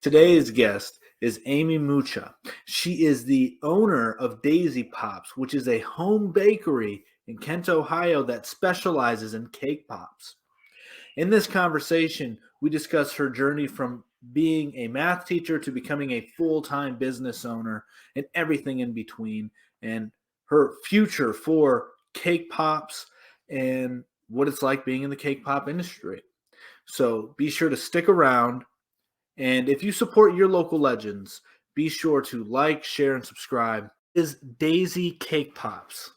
Today's guest is Amy Mucha. She is the owner of Daisy Pops, which is a home bakery in Kent, Ohio that specializes in cake pops. In this conversation, we discuss her journey from being a math teacher to becoming a full time business owner and everything in between, and her future for cake pops and what it's like being in the cake pop industry. So be sure to stick around, and if you support your local legends, be sure to like, share, and subscribe. Is Daisy Cake Pops?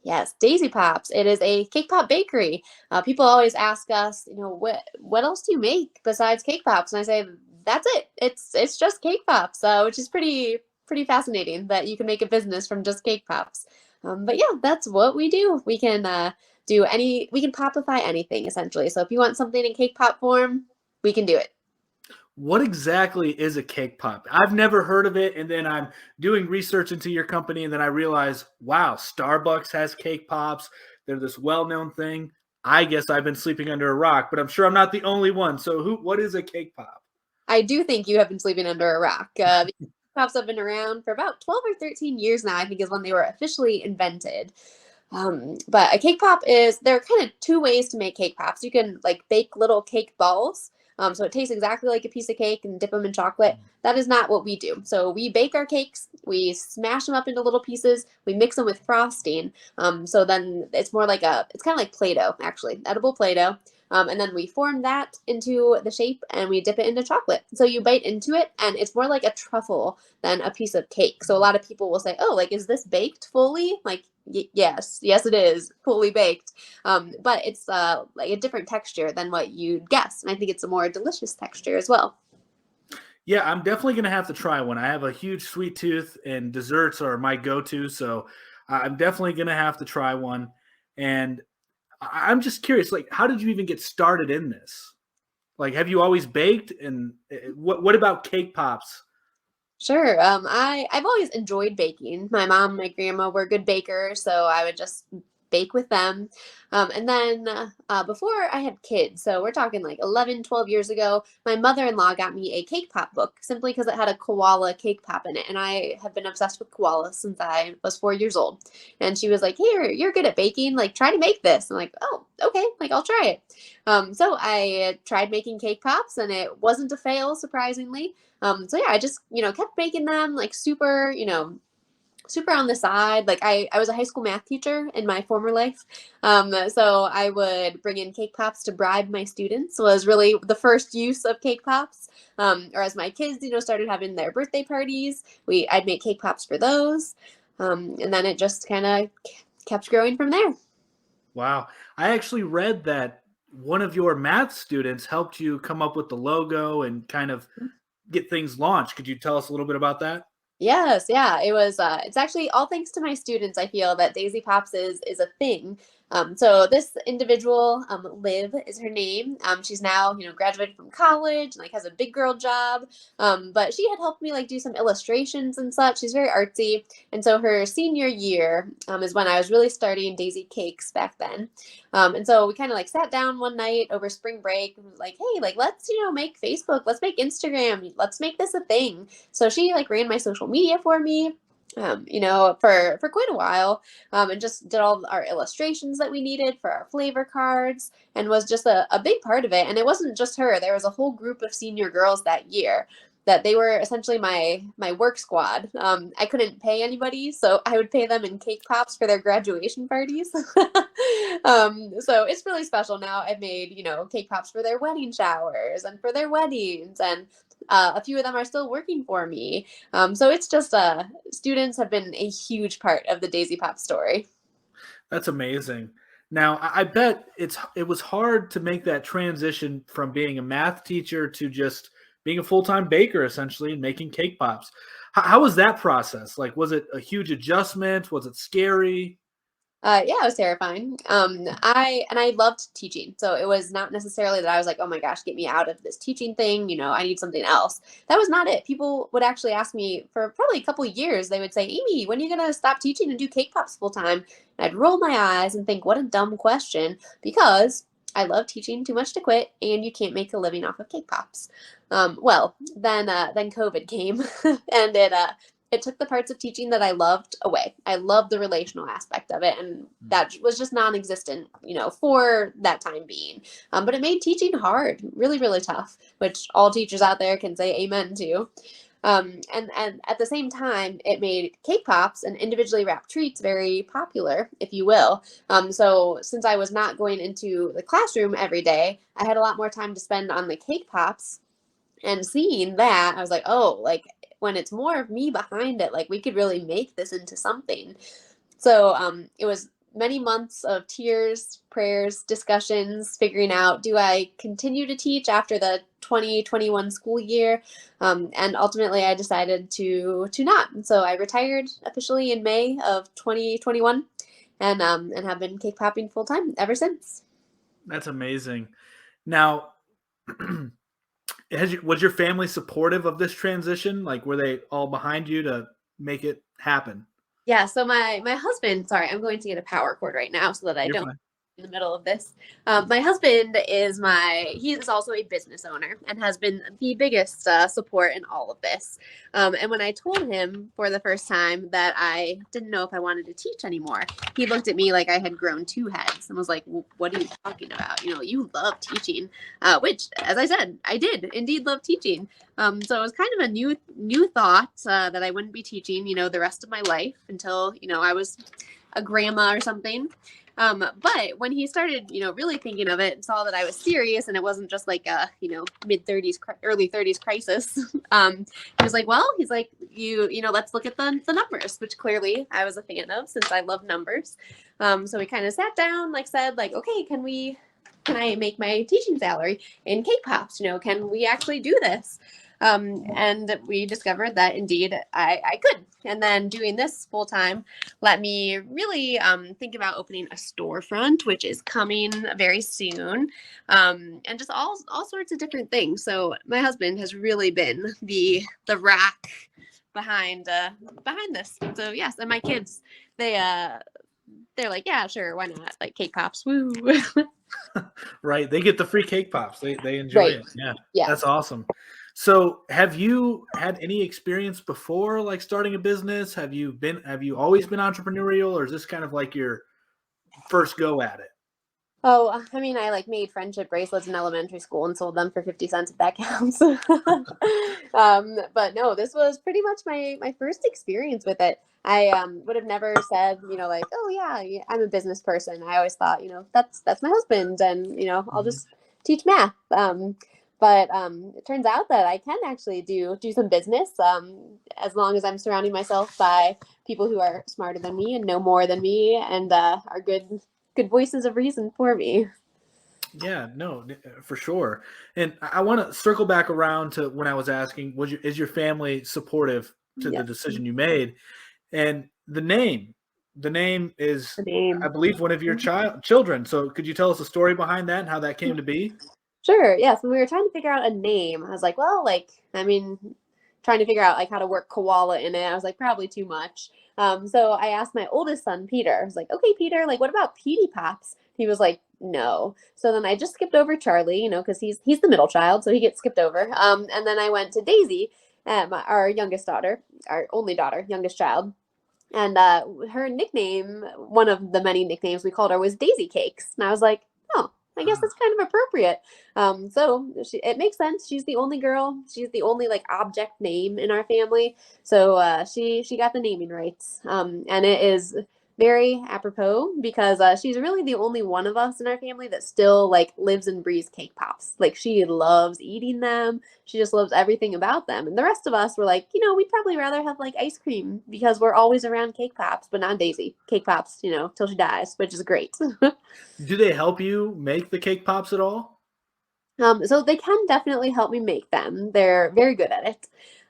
Yes, Daisy Pops. It is a cake pop bakery. People always ask us, what else do you make besides cake pops? And I say, that's it. It's just cake pops, which is pretty fascinating that you can make a business from just cake pops. But yeah, that's what we do. We can popify anything essentially. So if you want something in cake pop form, we can do it. What exactly is a cake pop? I've never heard of it, and then I'm doing research into your company, and then I realize, wow, Starbucks has cake pops. They're this well-known thing. I guess I've been sleeping under a rock, but I'm sure I'm not the only one. So, what is a cake pop? I do think you have been sleeping under a rock. Pops have been around for about 12 or 13 years now, I think is when they were officially invented. But a cake pop there are kind of two ways to make cake pops. You can like bake little cake balls. So it tastes exactly like a piece of cake and dip them in chocolate. That is not what we do. So we bake our cakes, we smash them up into little pieces, we mix them with frosting. So then it's kind of like Play-Doh, actually, edible Play-Doh. And then we form that into the shape and we dip it into chocolate. So you bite into it and it's more like a truffle than a piece of cake. So a lot of people will say, oh, like, is this baked fully? Like, yes, it is fully baked. But it's like a different texture than what you'd guess. And I think it's a more delicious texture as well. Yeah, I'm definitely going to have to try one. I have a huge sweet tooth, and desserts are my go to. So, I'm definitely going to have to try one. And I'm just curious, like, how did you even get started in this? Like, have you always baked? And what about cake pops? Sure. I've always enjoyed baking. My mom and my grandma were good bakers, so I would just bake with them. And then before I had kids, so we're talking like 11, 12 years ago, my mother-in-law got me a cake pop book simply because it had a koala cake pop in it. And I have been obsessed with koalas since I was 4 years old. And she was like, "Here, you're good at baking. Like, try to make this." I'm like, "Oh, okay. Like, I'll try it." So I tried making cake pops, and it wasn't a fail, surprisingly. So yeah, I just, kept making them like super on the side. Like I was a high school math teacher in my former life. So I would bring in cake pops to bribe my students was really the first use of cake pops. Or as my kids, started having their birthday parties, I'd make cake pops for those. And then it just kind of kept growing from there. Wow. I actually read that one of your math students helped you come up with the logo and kind of get things launched. Could you tell us a little bit about that? Yes, yeah, it was. It's actually all thanks to my students. I feel that Daisy Pops is a thing. So this individual, Liv, is her name. She's now, graduated from college and like has a big girl job. But she had helped me like do some illustrations and such. She's very artsy, and so her senior year is when I was really starting Daisy Cakes back then. And so we kind of like sat down one night over spring break and was like, hey, like let's make Facebook, let's make Instagram, let's make this a thing. So she like ran my social media for me, for quite a while, and just did all our illustrations that we needed for our flavor cards, and was just a big part of it. And it wasn't just her; there was a whole group of senior girls that year that they were essentially my work squad. I couldn't pay anybody, so I would pay them in cake pops for their graduation parties. So it's really special now. I've made cake pops for their wedding showers and for their weddings, and a few of them are still working for me. So it's just students have been a huge part of the Daisy Pop story. That's amazing. Now, I bet it was hard to make that transition from being a math teacher to just being a full-time baker essentially and making cake pops. How was that process? Like, was it a huge adjustment? Was it scary? Yeah, it was terrifying. I loved teaching, so it was not necessarily that I was like, oh my gosh, get me out of this teaching thing. I need something else. That was not it. People would actually ask me for probably a couple of years. They would say, Amy, when are you gonna stop teaching and do cake pops full time? And I'd roll my eyes and think, what a dumb question, because I love teaching too much to quit, and you can't make a living off of cake pops. Then COVID came, and it took the parts of teaching that I loved away. I loved the relational aspect of it, and that was just non-existent, for that time being. But it made teaching hard, really, really tough, which all teachers out there can say amen to. And at the same time, it made cake pops and individually wrapped treats very popular, if you will. So since I was not going into the classroom every day, I had a lot more time to spend on the cake pops. And seeing that, I was like, oh, like when it's more of me behind it, like we could really make this into something. So it was many months of tears, prayers, discussions, figuring out, do I continue to teach after the 2021 school year? And ultimately I decided to not. And so I retired officially in May of 2021 and have been cake popping full time ever since. That's amazing. Now, was your family supportive of this transition? Like, were they all behind you to make it happen? Yeah, so my husband, sorry, I'm going to get a power cord right now so that I You're don't fine. in the middle of this. My husband he is also a business owner and has been the biggest support in all of this. And when I told him for the first time that I didn't know if I wanted to teach anymore, he looked at me like I had grown two heads and was like, what are you talking about? You love teaching, which, as I said, I did indeed love teaching. So it was kind of a new thought that I wouldn't be teaching, the rest of my life until, I was a grandma or something. But when he started, really thinking of it and saw that I was serious and it wasn't just like a, mid-30s, early 30s crisis, he was like, well, he's like, let's look at the numbers, which clearly I was a fan of since I love numbers. So we kind of sat down, said, okay, can I make my teaching salary in cake pops? Can we actually do this? And we discovered that indeed I could. And then doing this full time let me really think about opening a storefront, which is coming very soon, and just all sorts of different things. So my husband has really been the rock behind this. So yes, and my kids, they're like, yeah, sure, why not? Like cake pops, woo. Right. They get the free cake pops. They enjoy Right. it. Yeah. Yeah. That's awesome. So have you had any experience before, like starting a business? Have you always been entrepreneurial, or is this kind of like your first go at it? Oh, I mean, I made friendship bracelets in elementary school and sold them for 50 cents if that counts. But no, this was pretty much my first experience with it. I would have never said, oh yeah, I'm a business person. I always thought, that's my husband, and I'll Mhm. just teach math. But it turns out that I can actually do some business, as long as I'm surrounding myself by people who are smarter than me and know more than me and are good voices of reason for me. Yeah, no, for sure. And I want to circle back around to when I was asking, is your family supportive to the Yes, decision you made? And the name is, the name. I believe, one of your children. So could you tell us the story behind that and how that came to be? Sure. Yes. When we were trying to figure out a name, I was like, well, I mean, trying to figure out how to work koala in it. I was like, probably too much. So I asked my oldest son, Peter. I was like, okay, Peter, what about Petey Pops? He was like, no. So then I just skipped over Charlie, because he's the middle child, so he gets skipped over. And then I went to Daisy, our youngest daughter, our only daughter, youngest child. And her nickname, one of the many nicknames we called her, was Daisy Cakes. And I was like, oh, I guess that's kind of appropriate. So it makes sense. She's the only girl. She's the only object name in our family. So she got the naming rights. And it is very apropos because she's really the only one of us in our family that still lives and breathes cake pops. She loves eating them. She just loves everything about them. And the rest of us were like, we'd probably rather have ice cream because we're always around cake pops, but not Daisy. Cake pops, till she dies, which is great. Do they help you make the cake pops at all? So they can definitely help me make them. They're very good at it.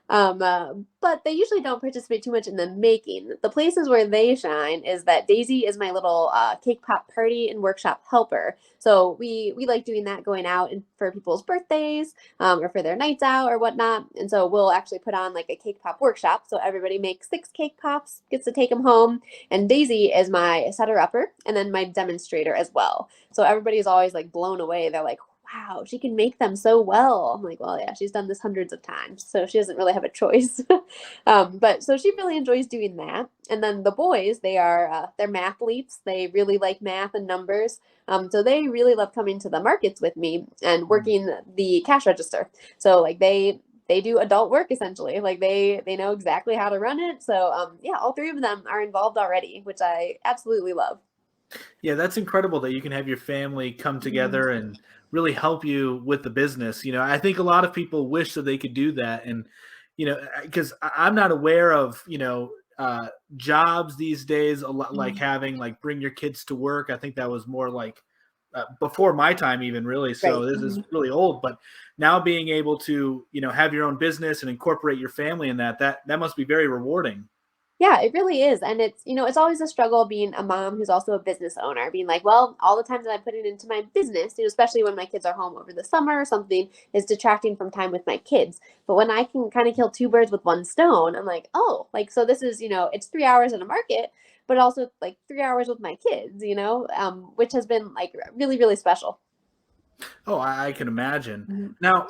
But they usually don't participate too much in the making. The places where they shine is that Daisy is my little cake pop party and workshop helper. So we like doing that, going out and for people's birthdays or for their nights out or whatnot. And so we'll actually put on like a cake pop workshop. So everybody makes 6 cake pops, gets to take them home. And Daisy is my setter upper and then my demonstrator as well. So everybody's always like blown away. They're like, wow, she can make them so well. I'm like, well, yeah, she's done this hundreds of times, so she doesn't really have a choice. But so she really enjoys doing that. And then the boys, they're mathletes. They really like math and numbers. So they really love coming to the markets with me and working the cash register. So like they do adult work essentially. Like they know exactly how to run it. So yeah, all 3 of them are involved already, which I absolutely love. Yeah, that's incredible that you can have your family come Mhm. together and really help you with the business. I think a lot of people wish that they could do that. And, because I'm not aware of, jobs these days, a lot like having like bring your kids to work. I think that was more like before my time, even really. Right. So this is Mhm. really old. But now being able to, have your own business and incorporate your family in that must be very rewarding. Yeah, it really is. And it's always a struggle being a mom who's also a business owner, being like, well, all the time that I put it into my business, especially when my kids are home over the summer or something, is detracting from time with my kids. But when I can kind of kill 2 birds with 1 stone, I'm like, oh, like, so this is, it's 3 hours in a market, but also like 3 hours with my kids, which has been like really, really special. Oh, I can imagine. Mhm. Now,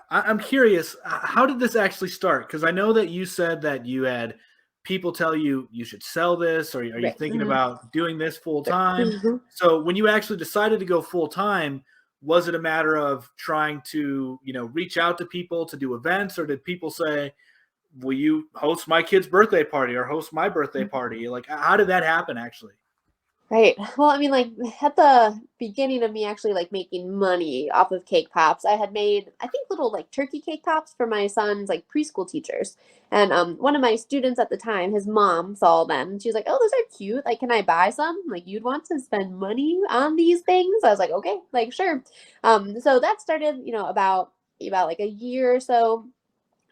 I'm curious, how did this actually start? Because I know that you said that you had people tell you you should sell this, or are you Right. thinking Mhm. about doing this full Right. time? Mhm. So, when you actually decided to go full time, was it a matter of trying to, reach out to people to do events, or did people say, "Will you host my kid's birthday party or host my birthday party?" Like, how did that happen actually? Right. Well, I mean, like at the beginning of me actually like making money off of cake pops, I had made I think little like turkey cake pops for my son's like preschool teachers. And one of my students at the time, his mom saw them. She was like, "Oh, those are cute. Like, can I buy some? Like, you'd want to spend money on these things?" I was like, "Okay, like sure." So that started, about like a year or so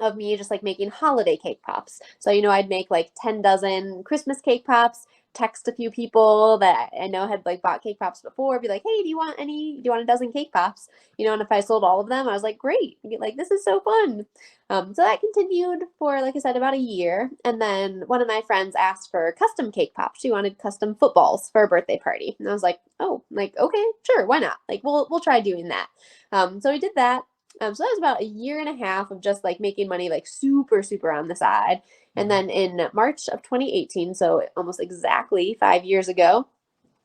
of me just like making holiday cake pops. So, I'd make like 10 dozen Christmas cake pops, text a few people that I know had like bought cake pops before, be like, hey, do you want a dozen cake pops? And if I sold all of them, I was like, great, like this is so fun. So that continued for, like I said, about a year. And then one of my friends asked for custom cake pops. She wanted custom footballs for a birthday party. And I was like, oh, like, okay, sure, why not? Like, we'll try doing that. So we did that. So that was about a year and a half of just like making money like super, super on the side. And Mhm. then in March of 2018, so almost exactly 5 years ago,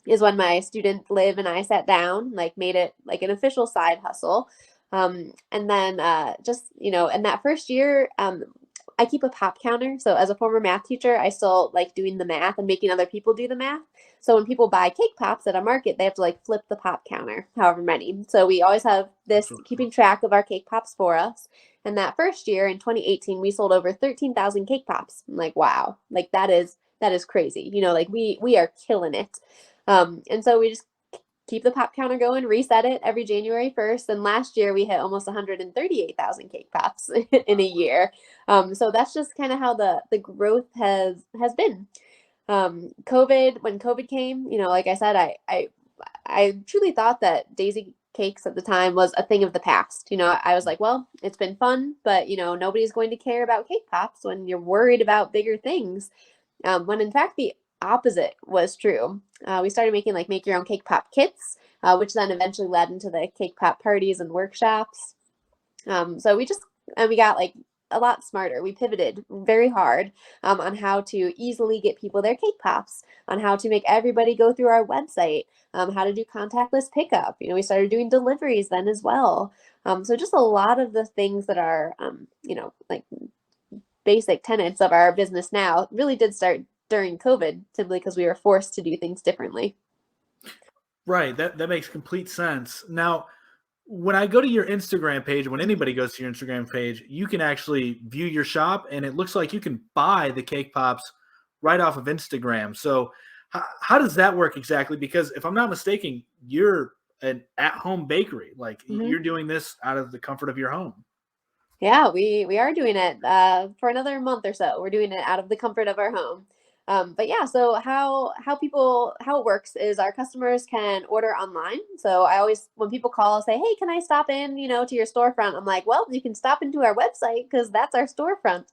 is when my student Liv and I sat down, like made it like an official side hustle. And then just, in that first year, I keep a pop counter. So as a former math teacher, I still like doing the math and making other people do the math. So when people buy cake pops at a market, they have to like flip the pop counter, however many. So we always have That's this really keeping cool. track of our cake pops for us. And that first year in 2018, we sold over 13,000 cake pops. I'm like, wow, like that is crazy. Like we are killing it. And so we just keep the pop counter going, reset it every January 1st. And last year we hit almost 138,000 cake pops in a year. So that's just kind of how the growth has been. When COVID came, like I said, I truly thought that Daisy cakes at the time was a thing of the past. I was like, well, it's been fun, but nobody's going to care about cake pops when you're worried about bigger things. When in fact the opposite was true. We started making like make your own cake pop kits, which then eventually led into the cake pop parties and workshops. So we got like a lot smarter. We pivoted very hard on how to easily get people their cake pops, on how to make everybody go through our website, how to do contactless pickup. We started doing deliveries then as well. So just a lot of the things that are, like basic tenets of our business now really did start during COVID, simply because we were forced to do things differently. Right. That makes complete sense. Now, when I go to your Instagram page, when anybody goes to your Instagram page, you can actually view your shop, and it looks like you can buy the cake pops right off of Instagram. So, how does that work exactly? Because if I'm not mistaken, you're an at-home bakery. Like Mhm. you're doing this out of the comfort of your home. Yeah, we are doing it for another month or so. We're doing it out of the comfort of our home. But yeah, so how it works is our customers can order online. So I always when people call say, "Hey, can I stop in, to your storefront?" I'm like, "Well, you can stop into our website because that's our storefront."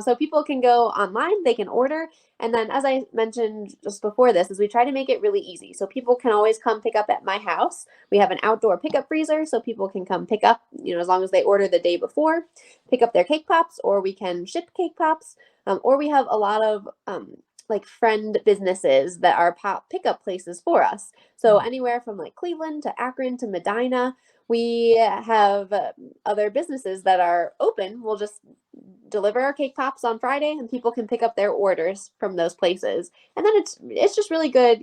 So people can go online, they can order, and then as I mentioned just before this, is we try to make it really easy. So people can always come pick up at my house. We have an outdoor pickup freezer so people can come pick up, as long as they order the day before, pick up their cake pops, or we can ship cake pops, or we have a lot of like friend businesses that are pop pickup places for us. So anywhere from like Cleveland to Akron to Medina, we have other businesses that are open. We'll just deliver our cake pops on Friday, and people can pick up their orders from those places. And then it's just really good,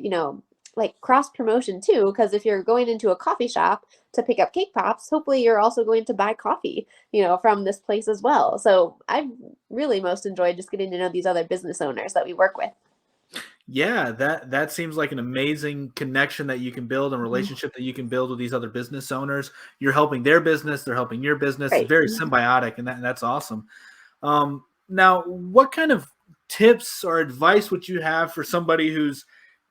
like cross promotion too, because if you're going into a coffee shop to pick up cake pops, hopefully you're also going to buy coffee, from this place as well. So I've really most enjoyed just getting to know these other business owners that we work with. Yeah, that seems like an amazing connection that you can build and Mhm. relationship that you can build with these other business owners. You're helping their business, they're helping your business. It's Right. very Mhm. symbiotic, and that's awesome. Now, what kind of tips or advice would you have for somebody who's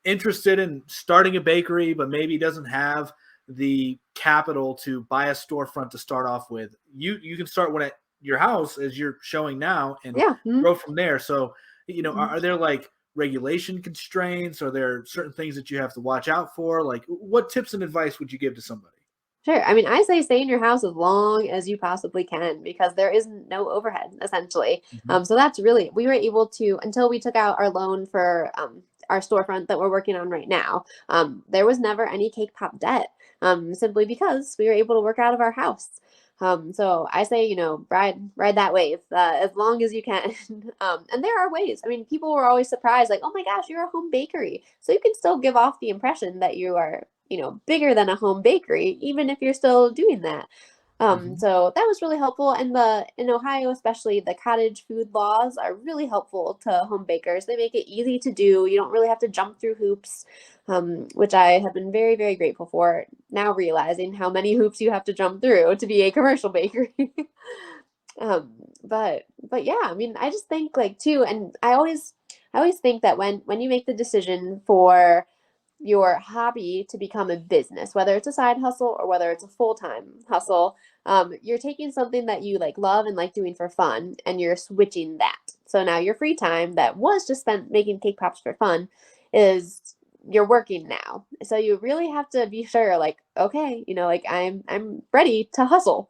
interested in starting a bakery, but maybe doesn't have the capital to buy a storefront to start off with? You can start one at your house as you're showing now and Yeah. Mhm. grow from there. So, Mhm. are there like regulation constraints? Are there certain things that you have to watch out for? Like, what tips and advice would you give to somebody? Sure. I mean, I say stay in your house as long as you possibly can because there is no overhead essentially. Mhm. So that's really we were able to until we took out our loan for our storefront that we're working on right now. There was never any cake pop debt, simply because we were able to work out of our house. So I say, ride that wave as long as you can. And there are ways. I mean, people were always surprised, like, oh my gosh, you're a home bakery, so you can still give off the impression that you are bigger than a home bakery, even if you're still doing that. Mhm. So that was really helpful. And the in Ohio, especially the cottage food laws are really helpful to home bakers. They make it easy to do. You don't really have to jump through hoops, which I have been very, very grateful for. Now realizing how many hoops you have to jump through to be a commercial bakery. um, but yeah, I mean, I just think like too, and I always think that when you make the decision for your hobby to become a business, whether it's a side hustle or whether it's a full time hustle, you're taking something that you like love and like doing for fun, and you're switching that. So now your free time that was just spent making cake pops for fun is you're working now. So you really have to be sure, like, okay, like I'm ready to hustle.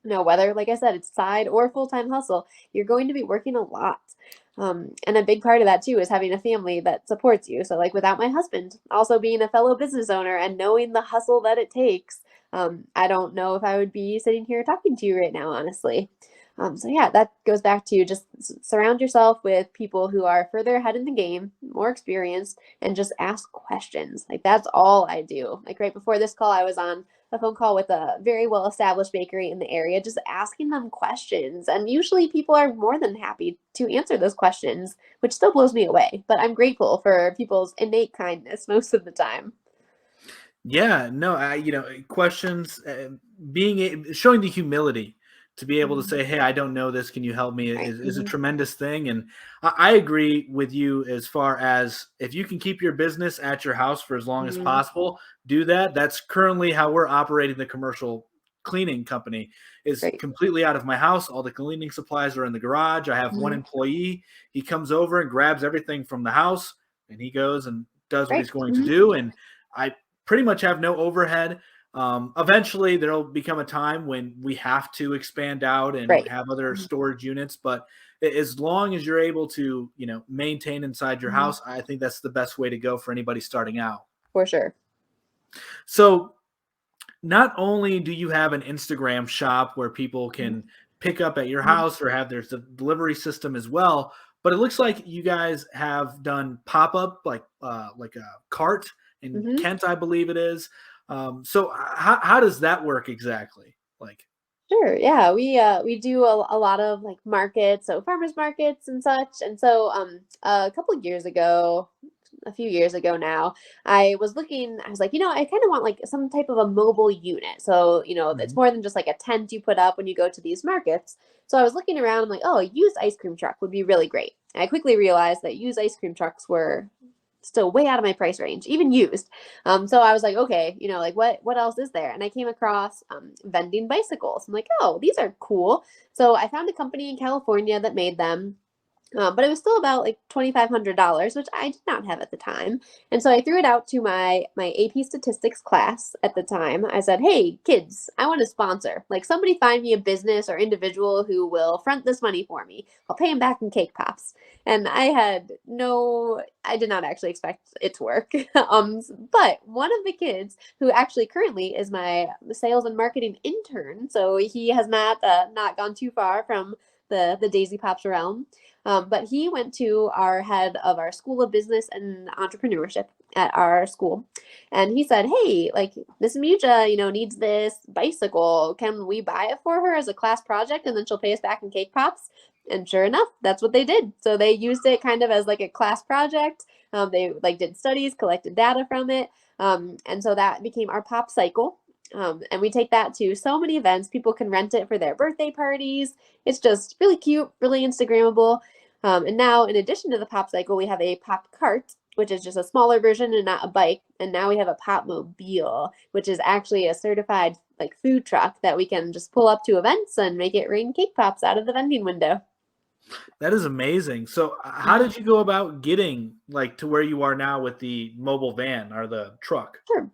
Whether, like I said, it's side or full time hustle, you're going to be working a lot. And a big part of that too is having a family that supports you. So, like without my husband, also being a fellow business owner and knowing the hustle that it takes, I don't know if I would be sitting here talking to you right now, honestly. So yeah, that goes back to just surround yourself with people who are further ahead in the game, more experienced, and just ask questions. Like that's all I do. Like right before this call, I was on a phone call with a very well established bakery in the area, just asking them questions. And usually people are more than happy to answer those questions, which still blows me away. But I'm grateful for people's innate kindness most of the time. Yeah, no, questions, showing the humility to be able to Mhm. say, "Hey, I don't know this. Can you help me?" Right. Is a tremendous thing, and I agree with you as far as if you can keep your business at your house for as long as Mhm. possible, do that. That's currently how we're operating the commercial cleaning company. Is Great. completely out of my house. All the cleaning supplies are in the garage. I have one Mhm. employee. He comes over and grabs everything from the house, and he goes and does what Great. he's going to Mhm. do, and I pretty much have no overhead. Eventually, there'll become a time when we have to expand out and Right. have other Mhm. storage units. But as long as you're able to, maintain inside your Mhm. house, I think that's the best way to go for anybody starting out. For sure. So, not only do you have an Instagram shop where people Mhm. can pick up at your Mhm. house or have there's a delivery system as well, but it looks like you guys have done pop up like a cart in Mhm. Kent, I believe it is. So how does that work exactly? Like, Sure. Yeah, we do a lot of like markets, so farmers markets and such. And so a couple of years ago, a few years ago now, I was like, I kind of want like some type of a mobile unit. So, it's Mhm. more than just like a tent you put up when you go to these markets. So I was looking around, I'm like, oh, a used ice cream truck would be really great. And I quickly realized that used ice cream trucks were still way out of my price range, even used. So I was like, okay, like what else is there? And I came across vending bicycles. I'm like, oh, these are cool. So I found a company in California that made them. But it was still about like $2,500, which I did not have at the time. And so I threw it out to my AP statistics class at the time. I said, "Hey, kids, I want to sponsor. Like somebody find me a business or individual who will front this money for me. I'll pay them back in cake pops." And I did not actually expect it to work. But one of the kids who actually currently is my sales and marketing intern, so he has not gone too far from the Daisy Pops realm. But he went to our head of our School of Business and Entrepreneurship at our school, and he said, "Hey, like Miss Mucha, needs this bicycle. Can we buy it for her as a class project, and then she'll pay us back in cake pops?" And sure enough, that's what they did. So they used it kind of as like a class project. They like did studies, collected data from it, and so that became our pop cycle. And we take that to so many events. People can rent it for their birthday parties. It's just really cute, really Instagrammable. And now, in addition to the pop cycle, we have a pop cart, which is just a smaller version and not a bike. And now we have a pop mobile, which is actually a certified like food truck that we can just pull up to events and make it rain cake pops out of the vending window. That is amazing. So, how Mhm. did you go about getting like to where you are now with the mobile van or the truck? Sure.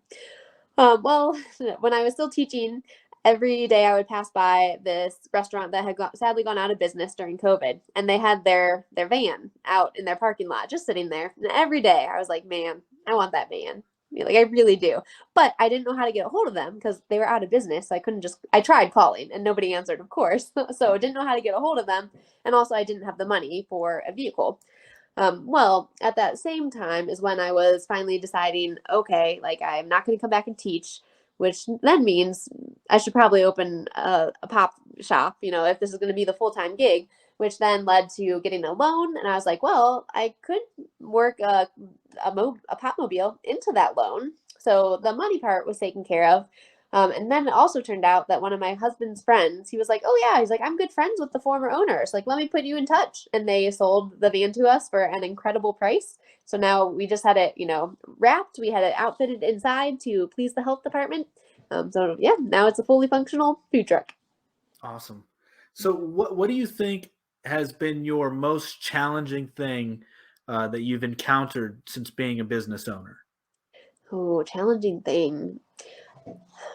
Well, when I was still teaching, every day I would pass by this restaurant that had sadly gone out of business during COVID, and they had their van out in their parking lot, just sitting there. And every day I was like, "Man, I want that van." Like I really do. But I didn't know how to get a hold of them because they were out of business. So I couldn't just. I tried calling and nobody answered, of course. So I didn't know how to get a hold of them, and also I didn't have the money for a vehicle. Well, at that same time is when I was finally deciding, okay, like I'm not going to come back and teach, which then means I should probably open a pop shop, if this is going to be the full time gig, which then led to getting a loan. And I was like, well, I could work a pop mobile into that loan. So the money part was taken care of. And then it also turned out that one of my husband's friends, he was like, "Oh yeah," he's like, "I'm good friends with the former owners. Like, let me put you in touch." And they sold the van to us for an incredible price. So now we just had it, wrapped. We had it outfitted inside to please the health department. So yeah, now it's a fully functional food truck. Awesome. So, what do you think has been your most challenging thing that you've encountered since being a business owner? Oh, challenging thing.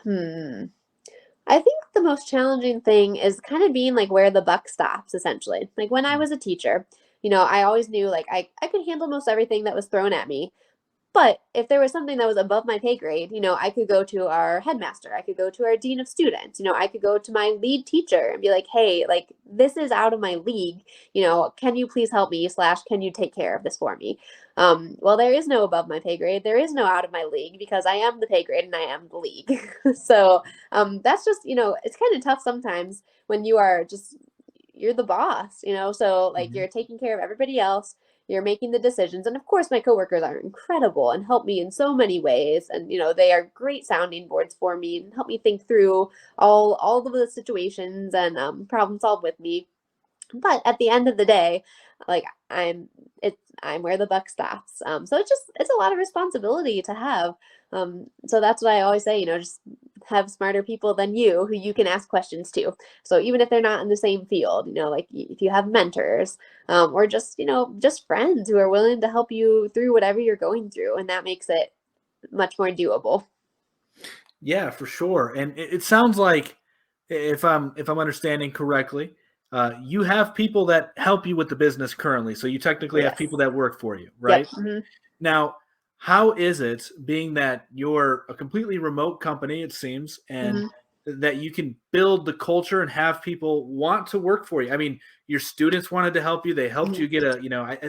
Hmm. I think the most challenging thing is kind of being like where the buck stops, essentially. Like when I Mm. was a teacher, I always knew like I could handle most everything that was thrown at me. But if there was something that was above my pay grade, I could go to our headmaster. I could go to our dean of students. I could go to my lead teacher and be like, "Hey, like this is out of my league. Can you please help me? Slash, can you take care of this for me?" Well, there is no above my pay grade. There is no out of my league because I am the pay grade and I am the league. So that's just it's kind of tough sometimes when you're the boss. So like Mhm. you're taking care of everybody else, you're making the decisions. And of course, my coworkers are incredible and help me in so many ways. And, they are great sounding boards for me and help me think through all of the situations and problem solve with me. But at the end of the day, like I'm where the buck stops. So it's a lot of responsibility to have. So that's what I always say, just have smarter people than you who you can ask questions to. So even if they're not in the same field, like if you have mentors, or just just friends who are willing to help you through whatever you're going through, and that makes it much more doable. Yeah, for sure. And it sounds like, if I'm understanding correctly, you have people that help you with the business currently. So you technically have Yes. people that work for you, Yep. right? Hmm. Now, how is it being that you're a completely remote company, it seems, and Hmm. that you can build the culture and have people want to work for you? I mean, your students wanted to help you. They helped Hmm. you get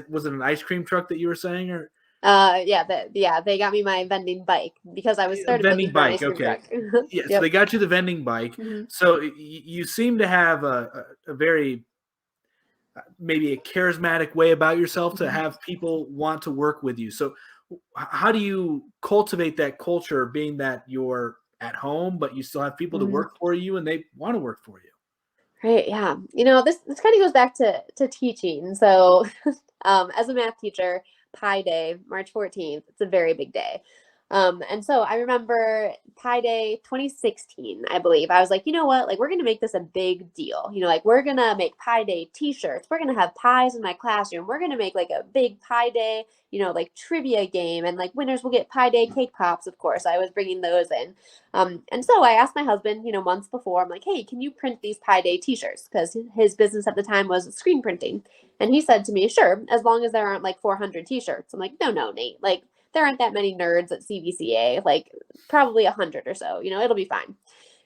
was it an ice cream truck that you were saying, or Yeah, they got me my vending bike because I was a started vending looking for an bike? ice cream Okay. truck. Yeah, so they Yep. got you the vending bike. Hmm. So you seem to have a very maybe a charismatic way about yourself to Hmm. have people want to work with you. So how do you cultivate that culture, being that you're at home, but you still have people to Mhm. work for you and they want to work for you? Right, yeah. This kind of goes back to teaching. So, as a math teacher, Pi Day, March 14th, it's a very big day. And so I remember Pi Day 2016, I believe. I was like, you know what? Like, we're going to make this a big deal. Like, we're going to make Pi Day t-shirts. We're going to have pies in my classroom. We're going to make like a big Pi Day, like trivia game. And like winners will get Pi Day cake pops, of course. I was bringing those in. And so I asked my husband, months before, I'm like, hey, can you print these Pi Day t-shirts? Because his business at the time was screen printing. And he said to me, sure, as long as there aren't like 400 t-shirts. I'm like, no, Nate, like there aren't that many nerds at CVCA, like probably 100 or so, it'll be fine.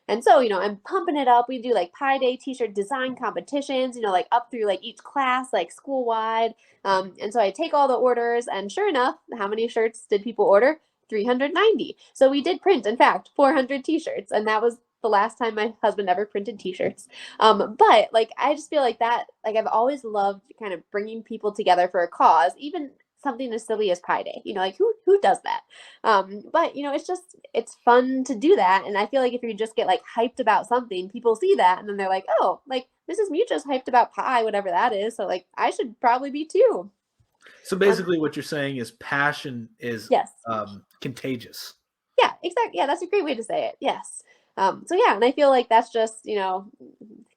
And so, I'm pumping it up. We do like Pi Day t-shirt design competitions, like up through like each class, like school wide. And so I take all the orders, and sure enough, how many shirts did people order? 390. So we did print, in fact, 400 t-shirts, and that was the last time my husband ever printed t-shirts. But like I just feel like that, like I've always loved kind of bringing people together for a cause, even something as silly as Pi Day. Like who does that? But it's fun to do that, and I feel like if you just get like hyped about something, people see that, and then they're like, oh, like Mrs. Mucha's hyped about pie, whatever that is, so like I should probably be too. So Um, basically, what you're saying is passion is yes. contagious. Yeah, exactly. Yeah, that's a great way to say it. Yes. So yeah, and I feel like that's just,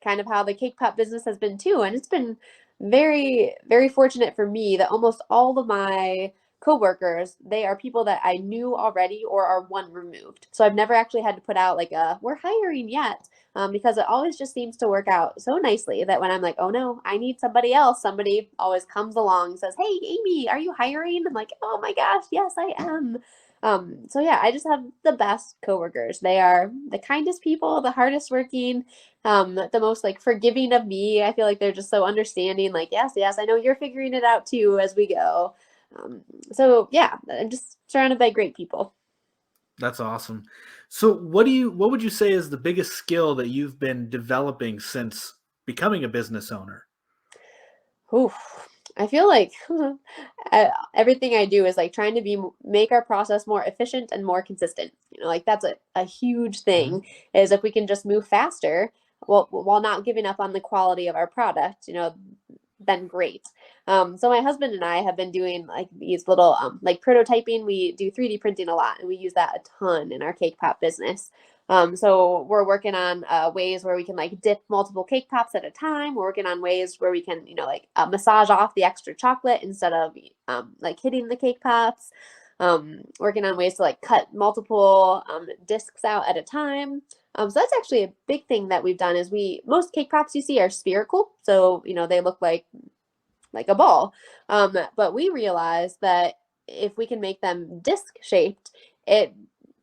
kind of how the cake pop business has been too. And it's been very, very fortunate for me that almost all of my coworkers, they are people that I knew already or are one removed. So I've never actually had to put out like a we're hiring yet. Because it always just seems to work out so nicely that when I'm like, oh no, I need somebody else, somebody always comes along and says, hey, Amy, are you hiring? I'm like, oh my gosh, yes, I am. So yeah, I just have the best coworkers. They are the kindest people, the hardest working, the most like forgiving of me. I feel like they're just so understanding, like, yes, I know you're figuring it out too as we go. Um, so yeah, I'm just surrounded by great people. That's awesome. So what would you say is the biggest skill that you've been developing since becoming a business owner? Oof. I feel like everything I do is like trying to make our process more efficient and more consistent. Like that's a huge Mhm. thing is if we can just move faster, well, while not giving up on the quality of our product, then great. So my husband and I have been doing like these little like prototyping. We do 3D printing a lot, and we use that a ton in our cake pop business. So we're working on ways where we can like dip multiple cake pops at a time. We're working on ways where we can, like massage off the extra chocolate instead of like hitting the cake pops. Working on ways to like cut multiple discs out at a time. So that's actually a big thing that we've done is most cake pops you see are spherical. So, they look like a ball. But we realized that if we can make them disc shaped, it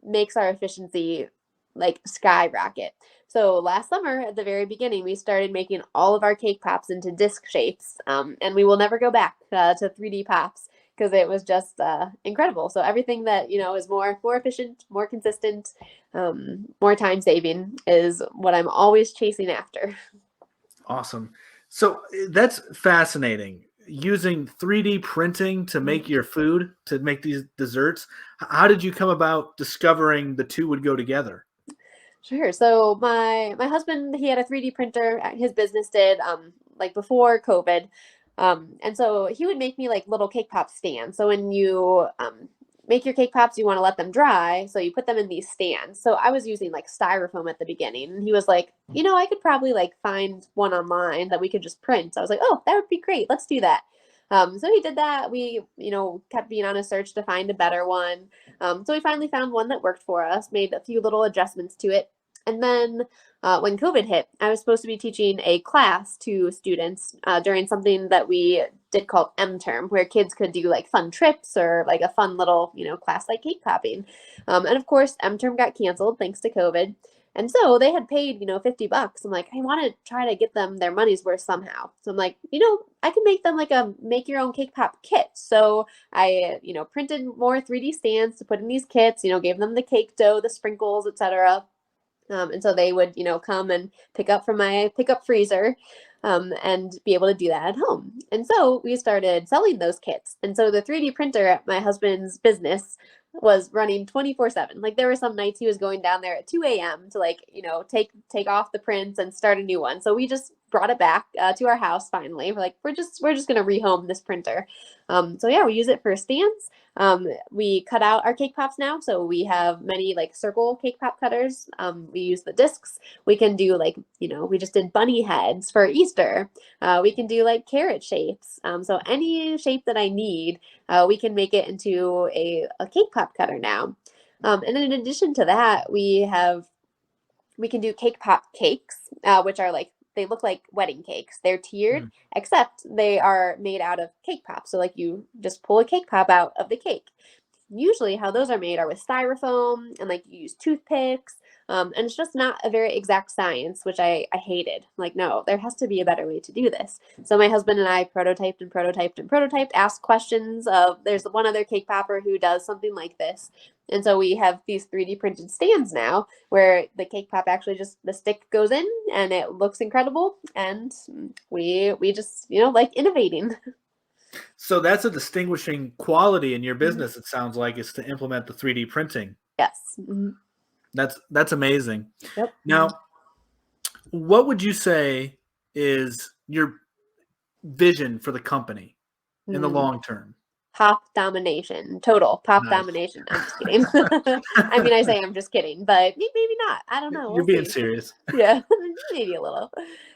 makes our efficiency like skyrocket. So last summer at the very beginning, we started making all of our cake pops into disc shapes, and we will never go back to 3D pops because it was just incredible. So everything that is more efficient, more consistent, more time saving is what I'm always chasing after. Awesome. So that's fascinating. Using 3D printing to make your food, to make these desserts. How did you come about discovering the two would go together? Sure. So my husband, he had a 3D printer. His business did like before COVID. And so he would make me like little cake pop stands. So when you make your cake pops, you want to let them dry, so you put them in these stands. So I was using like styrofoam at the beginning, and he was like, I could probably like find one online that we could just print. So I was like, oh, that would be great. Let's do that. So he did that. We, kept being on a search to find a better one. So we finally found one that worked for us, made a few little adjustments to it. And then when COVID hit, I was supposed to be teaching a class to students during something that we did called M term, where kids could do like fun trips or like a fun little, class like cake popping. And of course, M term got canceled thanks to COVID. And so they had paid, $50. I'm like, I want to try to get them their money's worth somehow. So I'm like, I can make them like a make your own cake pop kit. So I, printed more 3D stands to put in these kits, gave them the cake dough, the sprinkles, etc. And so they would, come and pick up from my pickup freezer. and be able to do that at home. And so we started selling those kits. And so the 3D printer at my husband's business was running 24/7. Like there were some nights he was going down there at 2 a.m. to like, take off the prints and start a new one. So we just brought it back to our house finally. We're like, we're just gonna rehome this printer. So yeah, we use it for stands. We cut out our cake pops now, so we have many like circle cake pop cutters. We use the discs. We can do like, we just did bunny heads for Easter. We can do like carrot shapes. So any shape that I need, we can make it into a cake pop cutter now. And then in addition to that, we can do cake pop cakes, which are like, they look like wedding cakes. They're tiered, except they are made out of cake pop. So like you just pull a cake pop out of the cake. Usually how those are made are with styrofoam and like you use toothpicks. And it's just not a very exact science, which I hated. Like, no, there has to be a better way to do this. So my husband and I prototyped, asked questions of, there's one other cake popper who does something like this. And so we have these 3D printed stands now where the cake pop actually just, the stick goes in and it looks incredible. And we just, like innovating. So that's a distinguishing quality in your business, it sounds like, is to implement the 3D printing. Yes. That's amazing. Yep. Now, what would you say is your vision for the company in the long term? Pop domination, total pop Nice. domination. I'm just kidding. I mean, I say I'm just kidding, but maybe not. I don't know. You're being serious. Yeah, maybe a little.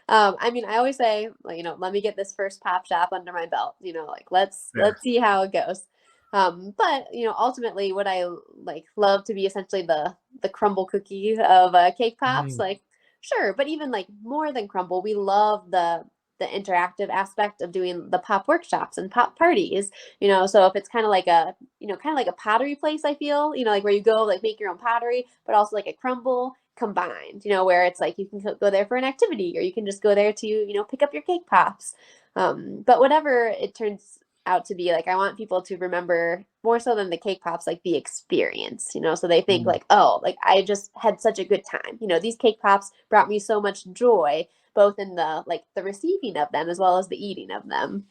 I mean, I always say, like, let me get this first pop shop under my belt. Like let's see how it goes. But ultimately, would I like love to be essentially the crumble cookie of cake pops? Like, sure, but even like more than crumble, we love the interactive aspect of doing the pop workshops and pop parties. So if it's kind of like a pottery place, I feel, like where you go like make your own pottery, but also like a crumble combined, where it's like you can go there for an activity or you can just go there to pick up your cake pops. But whatever it turns out to be, like I want people to remember more so than the cake pops, like the experience, so they think like, oh, like I just had such a good time. These cake pops brought me so much joy, both in the receiving of them as well as the eating of them.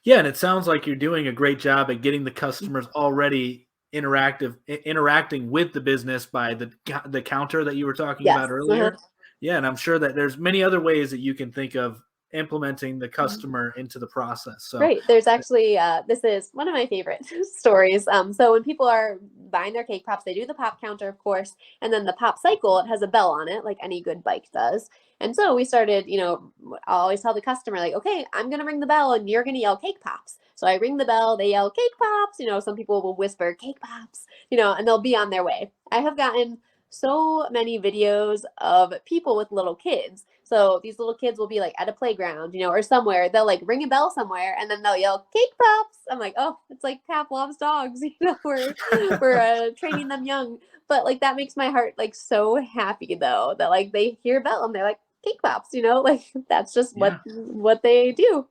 Yeah, and it sounds like you're doing a great job at getting the customers already interacting with the business by the counter that you were talking about earlier. Yeah, and I'm sure that there's many other ways that you can think of implementing the customer into the process. So right, there's actually this is one of my favorite stories. So when people are buying their cake pops, they do the pop counter, of course, and then the pop cycle, it has a bell on it like any good bike does. And so we started, I'll always tell the customer like, okay, I'm gonna ring the bell and you're gonna yell cake pops. So I ring the bell, they yell cake pops. Some people will whisper cake pops, and they'll be on their way. I have gotten so many videos of people with little kids. So these little kids will be like at a playground, or somewhere. They'll like ring a bell somewhere and then they'll yell cake pops. I'm like, oh, it's like Pavlov's dogs. We're training them young. But like that makes my heart like so happy though, that like they hear a bell and they're like cake pops, like that's just what they do.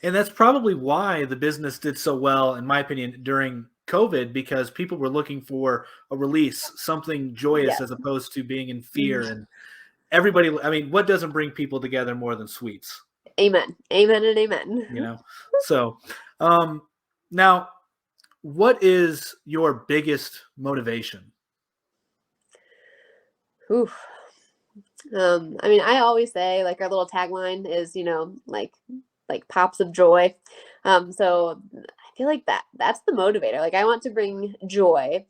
And that's probably why the business did so well, in my opinion, during COVID, because people were looking for a release, something joyous as opposed to being in fear. And everybody, I mean, what doesn't bring people together more than sweets? Amen. Amen and amen. So now, what is your biggest motivation? Oof. I mean, I always say like our little tagline is, like pops of joy. So I feel like that's the motivator. Like I want to bring joy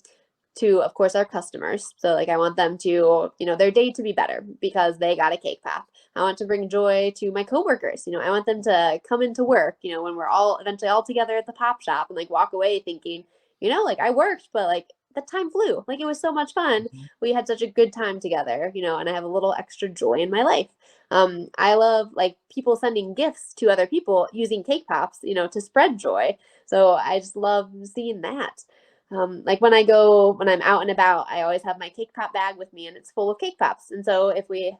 to, of course, our customers. So like I want them to, their day to be better because they got a cake pop. I want to bring joy to my coworkers. I want them to come into work, when we're all eventually all together at the pop shop and like walk away thinking, like I worked, but like the time flew. Like it was so much fun. We had such a good time together, and I have a little extra joy in my life. I love like people sending gifts to other people using cake pops, to spread joy. So I just love seeing that. Like when I'm out and about, I always have my cake pop bag with me and it's full of cake pops. And so if we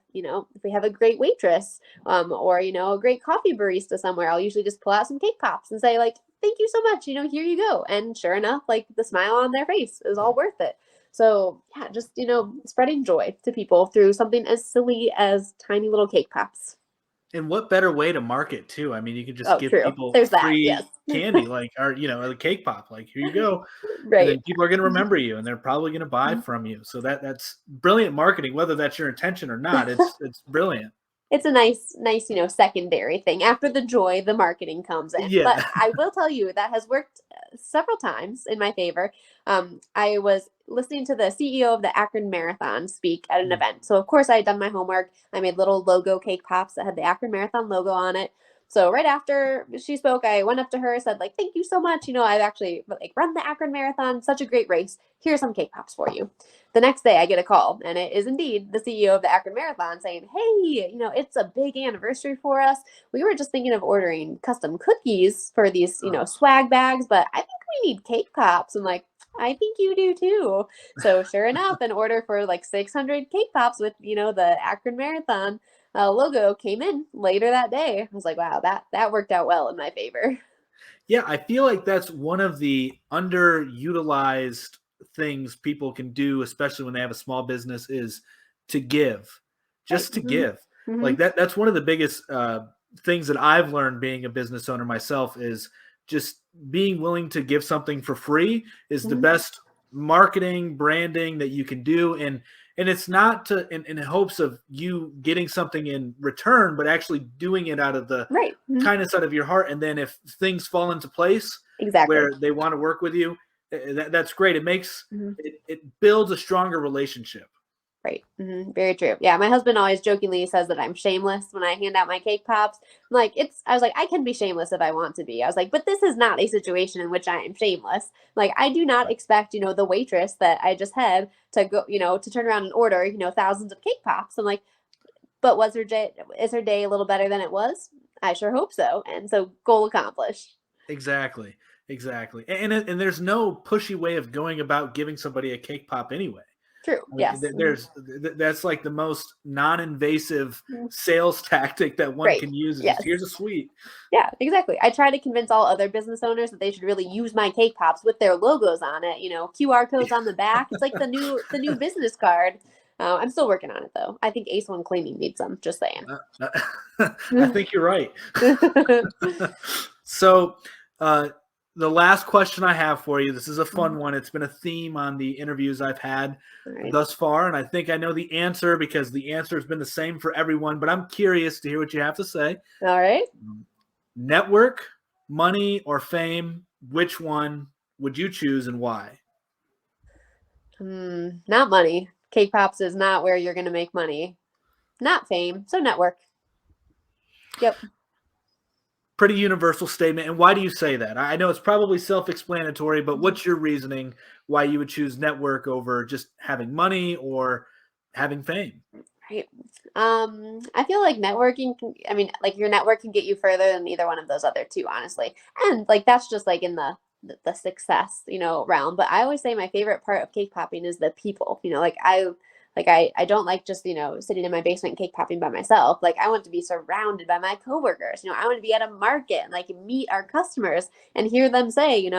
have a great waitress, or, a great coffee barista somewhere, I'll usually just pull out some cake pops and say like, thank you so much. Here you go. And sure enough, like the smile on their face is all worth it. So yeah, just, spreading joy to people through something as silly as tiny little cake pops. And what better way to market too? I mean, you can just Oh, give true. people There's that. Yes. free candy, like, or a cake pop, like, here you go, and Right. then people are going to remember you, and they're probably going to buy from you. So that's brilliant marketing, whether that's your intention or not. It's brilliant. It's a nice, secondary thing. After the joy, the marketing comes in. But Yeah. I will tell you that has worked several times in my favor. I was listening to the CEO of the Akron Marathon speak at an Mm. event. So of course I had done my homework. I made little logo cake pops that had the Akron Marathon logo on it. So right after she spoke, I went up to her, said like, "Thank you so much. I've actually like run the Akron Marathon, such a great race. Here's some cake pops for you." The next day I get a call, and it is indeed the CEO of the Akron Marathon saying, "Hey, it's a big anniversary for us. We were just thinking of ordering custom cookies for these, Oh. swag bags, but I think we need cake pops." I'm like, "I think you do too." So sure enough, an order for like 600 cake pops with, the Akron Marathon logo came in later that day. I was like, wow, that worked out well in my favor. Yeah, I feel like that's one of the underutilized things people can do, especially when they have a small business, is to give, Right. just to give. Hmm. Like that's one of the biggest things that I've learned being a business owner myself is just being willing to give something for free is the Hmm. best marketing branding that you can do. And it's not to in hopes of you getting something in return, but actually doing it out of the Right. Hmm. kindness out of your heart. And then if things fall into place Exactly. where they want to work with you, that's great. It makes Hmm. it builds a stronger relationship. Right. Very true. Yeah, my husband always jokingly says that I'm shameless when I hand out my cake pops. I'm like, I was like, I can be shameless if I want to be. I was like, but this is not a situation in which I am shameless. Like, I do not Right. expect, the waitress that I just had to go, to turn around and order, thousands of cake pops. I'm like, but is her day a little better than it was? I sure hope so. And so goal accomplished. Exactly. Exactly. And there's no pushy way of going about giving somebody a cake pop anyway. True. I mean, Yes. that's like the most non-invasive Mhm. sales tactic that one Great. can use is just Yes. here's a sweet. Yeah, exactly. I try to convince all other business owners that they should really use my cake pops with their logos on it, QR codes on the back. It's like the new business card. I'm still working on it though. I think Ace One Cleaning needs some. Just saying. I think you're right. So, uh, the last question I have for you, this is a fun one. It's been a theme on the interviews I've had All right. thus far, and I think I know the answer because the answer has been the same for everyone, but I'm curious to hear what you have to say. All right. Network, money, or fame? Which one would you choose and why? Not money. Cake pops is not where you're going to make money. Not fame. So network. Yep. Pretty universal statement. And why do you say that? I know it's probably self-explanatory, but what's your reasoning why you would choose network over just having money or having fame? Right. I feel like networking I mean, like your network can get you further than either one of those other two, honestly. And like that's just like in the success, realm. But I always say my favorite part of cake popping is the people. I don't like just, sitting in my basement cake popping by myself. Like I want to be surrounded by my coworkers. I want to be at a market and like meet our customers and hear them say,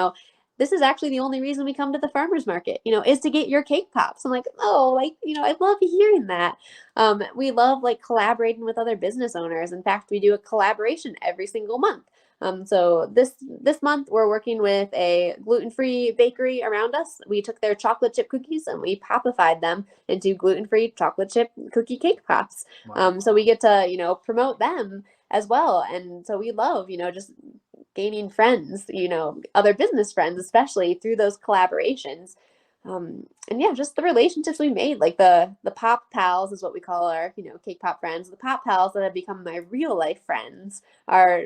this is actually the only reason we come to the farmers market, is to get your cake pops. I'm like, oh, like, I love hearing that. We love like collaborating with other business owners. In fact, we do a collaboration every single month. So this month we're working with a gluten-free bakery around us. We took their chocolate chip cookies and we popified them into gluten-free chocolate chip cookie cake pops. Wow. So we get to promote them as well, and so we love just gaining friends, other business friends, especially through those collaborations. And yeah, just the relationships we made, like the pop pals is what we call our, cake pop friends. The pop pals that have become my real life friends are,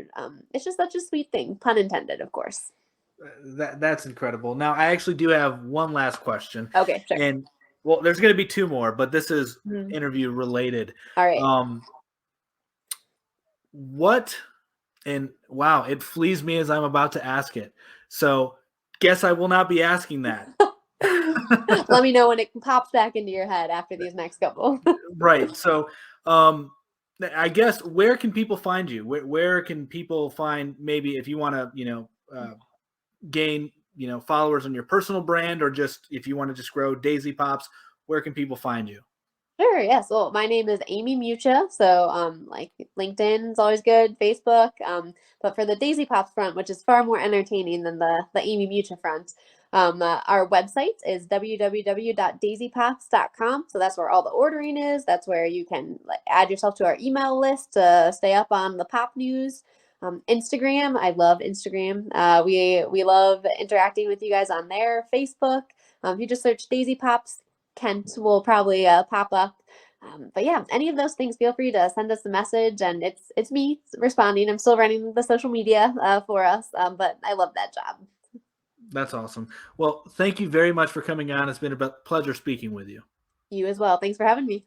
it's just such a sweet thing, pun intended, of course. That's incredible. Now, I actually do have one last question. Okay, sure. And well, there's going to be two more, but this is Mhm. interview related. All right. Um, what and wow, it flees me as I'm about to ask it. So, guess I will not be asking that. Let me know when it pops back into your head after these next couple. Right. So, um, I guess where can people find you? Where can people find maybe if you want to, gain, followers on your personal brand, or just if you want to just grow Daisy Pops, where can people find you? Sure, yes. Well, my name is Amy Mucha, so like LinkedIn is always good, Facebook. But for the Daisy Pops front, which is far more entertaining than the Amy Mucha front, our website is www.daisypops.com. So that's where all the ordering is. That's where you can like add yourself to our email list to stay up on the pop news. Instagram, I love Instagram. We love interacting with you guys on there. Facebook, if you just search Daisy Pops, Kent will probably pop up. But yeah, any of those things, feel free to send us a message, and it's me responding. I'm still running the social media for us, but I love that job. That's awesome. Well, thank you very much for coming on. It's been a pleasure speaking with you. You as well. Thanks for having me.